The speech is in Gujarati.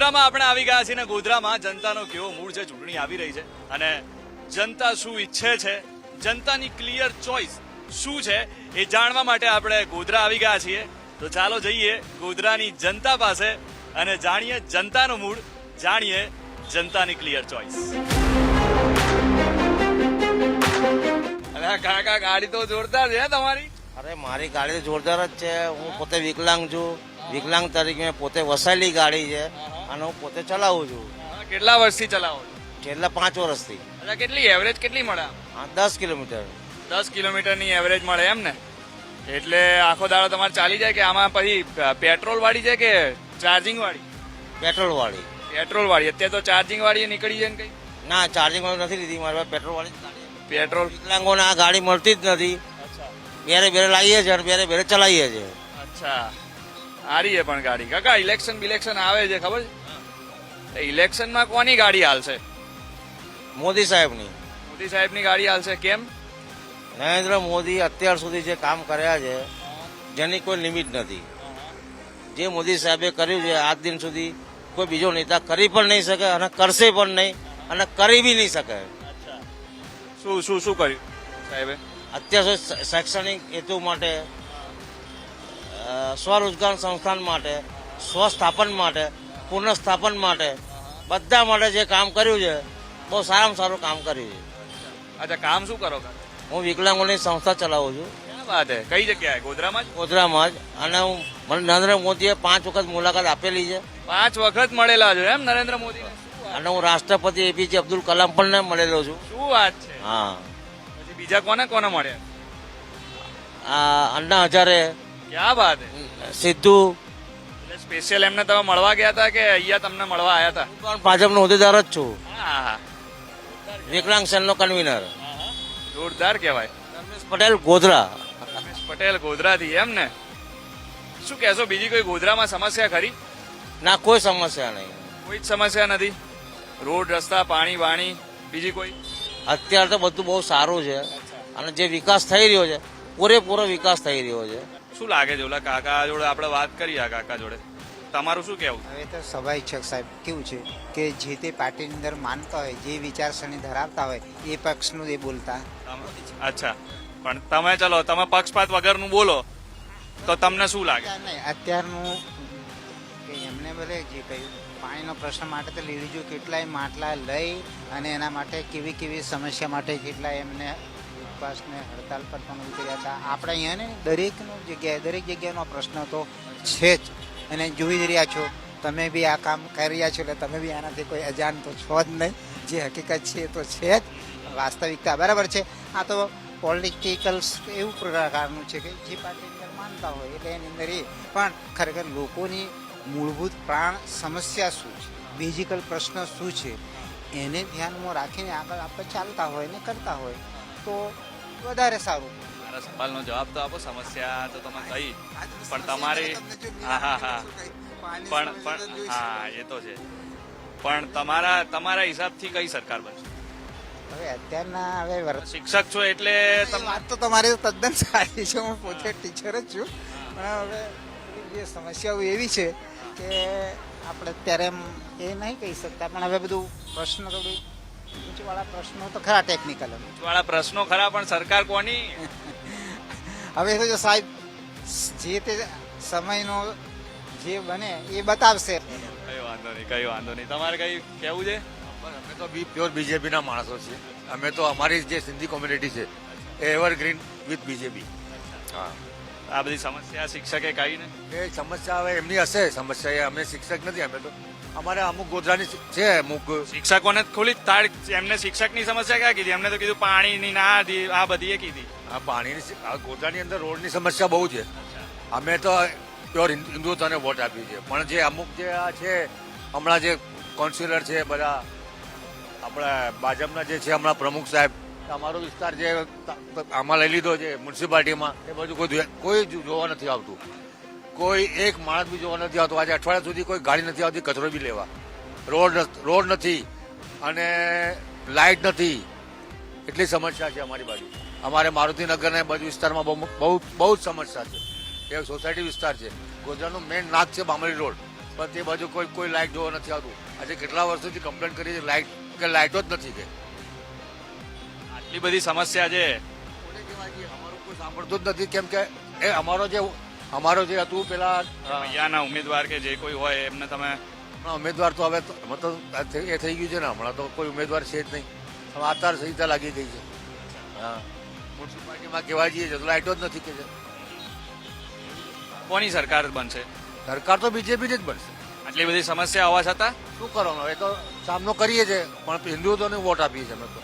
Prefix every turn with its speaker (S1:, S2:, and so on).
S1: ગોધરામાં આપણે આવી ગયા છીએ ને ગોધરામાં જનતાનો કેવો મૂડ છે, ચૂંટણી આવી રહી છે અને જનતા શું ઈચ્છે છે, જનતાની ક્લિયર ચોઇસ શું છે એ જાણવા માટે આપણે ગોધરા આવી ગયા છીએ. તો ચાલો જઈએ ગોધરાની જનતા પાસે અને જાણીએ જનતાનો મૂડ, જાણીએ જનતાની ક્લિયર ચોઇસ. અરે કાકા ગાડી તો જોરદાર છે તમારી.
S2: અરે મારી ગાડી તો જોરદાર જ છે. હું પોતે વિકલાંગ છું. વિકલાંગ તરીકે પોતે વસાયેલી ગાડી છે અને હું પોતે ચલાવું છું.
S1: કેટલા વર્ષથી ચલાવો છો?
S2: છેલ્લા 5 વર્ષથી.
S1: અચ્છા, કેટલી એવરેજ કેટલી મળે?
S2: 10 કિલોમીટર.
S1: 10 કિલોમીટરની એવરેજ મળે એમ ને? એટલે આખો દાડો તમારે ચાલી જાય કે આમાં પછી પેટ્રોલ વાળી છે કે ચાર્જિંગ વાળી?
S2: પેટ્રોલ વાળી.
S1: પેટ્રોલ વાળી. અત્યારે તો ચાર્જિંગ વાળી નીકળી જાય ને કઈ?
S2: ના, ચાર્જિંગ વાળી નથી લીધી. મારી પાસે પેટ્રોલ વાળી જ ગાડી છે.
S1: પેટ્રોલ.
S2: વિકલાંગોને આ ગાડી મળતી જ નથી. બેરે બેરે લાવીએ છીએ અને બેરે બેરે ચલાવીએ છીએ.
S1: અચ્છા, સારી છે પણ ગાડી. કાકા ઇલેક્શન આવે છે ખબર છે? ઇલેક્શનમાં કોની ગાડી હાલશે?
S2: મોદી સાહેબની.
S1: મોદી સાહેબની ગાડી હાલશે. કેમ?
S2: નરેન્દ્ર મોદી અત્યાર સુધી જે કામ કર્યા છે જેની કોઈ લિમિટ નથી. જે મોદી સાહેબે કર્યું છે આજ દિન સુધી કોઈ બીજો નેતા કરી પણ નહીં શકે અને કરશે પણ નહીં અને કરી બી નહીં શકે.
S1: શું કર્યું સાહેબે?
S2: અત્યાર સુધી શૈક્ષણિક હેતુ માટે, સ્વરોજગાર સંસ્થાન માટે, સ્વસ્થાપન માટે, પુનઃસ્થાપન માટે, બધા માટે જે કામ કર્યું છે બહુ સારામાં સારું કામ કર્યું છે.
S1: અચ્છા, કામ શું કરો?
S2: હું વિકલાંગોની સંસ્થા ચલાવું છું.
S1: ક્યાં વાત હે? કઈ જગ્યાએ? ગોધરામાં જ?
S2: ગોધરામાં જ. અને મને નરેન્દ્ર મોદીએ 5 વખત મુલાકાત આપેલી છે.
S1: 5 વખત મળેલા છો એમ નરેન્દ્ર મોદી?
S2: અને હું રાષ્ટ્રપતિ એપીજે અબ્દુલ કલામ પણ મળેલો છું.
S1: શું વાત છે?
S2: હા.
S1: પછી બીજા કોને મળ્યા?
S2: અન્ના હજારે.
S1: ક્યાં વાત હે?
S2: સિદ્ધુ.
S1: એટલે સ્પેશિયલ એમને તમે મળવા ગયા હતા કે અહીંયા તમને મળવા આવ્યા હતા?
S2: હું પણ ભાજપનો હોદ્દેદાર જ છું.
S1: હા,
S2: વિકલાંગ સેલનો કન્વીનર.
S1: જોરદાર કહેવાય.
S2: રમેશ પટેલ ગોધરા.
S1: રમેશ પટેલ ગોધરાથી એમ ને? શું કહેશો, બીજી કોઈ ગોધરામાં સમસ્યા ખરી?
S2: ના, કોઈ સમસ્યા નહીં.
S1: કોઈ જ સમસ્યા નથી? રોડ રસ્તા, પાણી વાણી, બીજી કોઈ?
S2: અત્યારે તો બધું બહુ સારું છે અને જે વિકાસ થઈ રહ્યો છે પૂરેપૂરો વિકાસ થઈ રહ્યો છે.
S1: શું લાગે છે? ઓલા કાકા જોડે આપણે વાત કરી, આ કાકા જોડે તમારું શું કહેવું?
S3: હવે તો સ્વાભાવિક સાહેબ કેવું છે કે જે તે પાર્ટીની અંદર માનતા હોય, જે વિચારસરણી ધરાવતા હોય એ પક્ષનું એ બોલતા.
S1: અચ્છા, પણ તમે પક્ષપાત વગરનું બોલો તો તમને શું લાગે?
S3: નહીં, અત્યારનું કે એમને ભલે જે કહ્યું પાણીનો પ્રશ્ન માટે તો લીધું, કેટલાય માટલા લઈ અને એના માટે કેવી સમસ્યા માટે કેટલા એમને ઉપવાસને હડતાલ પર પણ ઉતર્યા હતા. આપણે અહીંયા ને દરેક જગ્યાનો પ્રશ્ન તો છે જ અને જોઈ જ રહ્યા છો. તમે બી આ કામ કરી રહ્યા છો એટલે તમે બી આનાથી કોઈ અજાણ તો છો જ નહીં. જે હકીકત છે એ તો છે જ, વાસ્તવિકતા બરાબર છે. આ તો પોલિટિકલ્સ એવું પ્રકારનું છે કે જે પાર્ટીની અંદર માનતા હોય એટલે એની અંદર એ પણ ખરેખર લોકોની મૂળભૂત પ્રાણ સમસ્યા શું છે, બેઝિકલ પ્રશ્ન શું છે એને ધ્યાનમાં રાખીને આગળ આપણે ચાલતા હોય ને કરતા હોય તો વધારે સારું.
S1: મારા સવાલનો જવાબ તો આપો. સમસ્યા તો તમે કહી, પણ તમારી હા એ તો છે, પણ તમારા હિસાબથી કઈ સરકાર બનશે?
S3: હવે અત્યારના
S1: શિક્ષક છો એટલે
S3: વાત તો તમારી તદ્દન સારી છે. હું પોતે ટીચર જ છું, પણ હવે જે સમસ્યાઓ એવી છે કે આપણે અત્યારે એમ એ નહીં કહી શકતા. પણ હવે બધું પ્રશ્ન થોડું ઊંચવાળા પ્રશ્નો તો ખરા, ટેકનિકલ
S1: વાળા પ્રશ્નો ખરા, પણ સરકાર કોની?
S3: હવે તો જો સાહેબ જે તે સમયનો જે બને એ બતાવશે.
S1: કઈ વાંધો નહીં. તમારે કઈ કેવું છે?
S4: અમે તો પ્યોર બીજેપી ના માણસો છીએ. અમે તો અમારી જે સિંધી કોમ્યુનિટી છે એ એવરગ્રીન વિથ બીજેપી. હા,
S1: આ બધી સમસ્યા શિક્ષકે કઈ ને
S4: એ સમસ્યા હવે એમની હશે. સમસ્યા એ અમે શિક્ષક નથી. અમે તો અમારે અમુક ગોધરાની છે, અમુક
S1: શિક્ષકોને ખોલી તાળ. એમને શિક્ષકની સમસ્યા ક્યાં કીધી? એમને તો કીધું પાણીની ના આ બધી એ કીધી.
S4: આ પાણીની ગોધરાની અંદર રોડની સમસ્યા બહુ છે. અમે તો પ્યોર હિન્દુત્વને વોટ આપી છે, પણ જે અમુક જે આ છે હમણાં જે કાઉન્સિલર છે બધા આપણા ભાજપના જે છે હમણાં પ્રમુખ સાહેબ, અમારો વિસ્તાર જે આમાં લઈ લીધો છે મ્યુનિસિપાલિટીમાં, એ બધું કોઈ જોવા નથી આવતું. કોઈ એક માણસ બી જોવા નથી આવતો. આજે અઠવાડિયા સુધી કોઈ ગાડી નથી આવતી કચરો બી લેવા. રોડ નથી અને લાઇટ નથી. એટલી સમસ્યા છે અમારી બાજુ. અમારે મારુતિનગર ને બધું વિસ્તારમાં બહુ જ સમસ્યા છે. એ સોસાયટી વિસ્તાર છે. ગોધરાનું મેઇન નાક છે બામણી રોડ. પણ તે બાજુ કોઈ લાઇટ જોવા નથી આવતું. આજે કેટલા વર્ષોથી કમ્પ્લેન કરી છે લાઇટ કે લાઇટો જ નથી કે
S1: આટલી બધી સમસ્યા છે.
S4: કોને કહેવાય છે? અમારું કોઈ સાંભળતું જ નથી. કેમ કે એ અમારો જે હતું પેલા
S1: અહીંયાના ઉમેદવાર કે જે કોઈ હોય એમને તમે
S4: હમણાં ઉમેદવાર તો હવે તો એ થઈ ગયું છે ને. હમણાં તો કોઈ ઉમેદવાર છે જ નહીં. હવે આચાર સંહિતા લાગી ગઈ છે. હા, મ્યુનિસિપાલિટીમાં કહેવા જઈએ છે તો લાઇટો જ નથી કે છે.
S1: કોની સરકાર બનશે?
S4: સરકાર તો બીજેપી જ બનશે.
S1: આટલી બધી સમસ્યા હોવા છતાં
S4: શું કરવાનું? એ તો સામનો કરીએ છીએ પણ હિન્દુત્વને વોટ આપીએ છીએ અમે તો.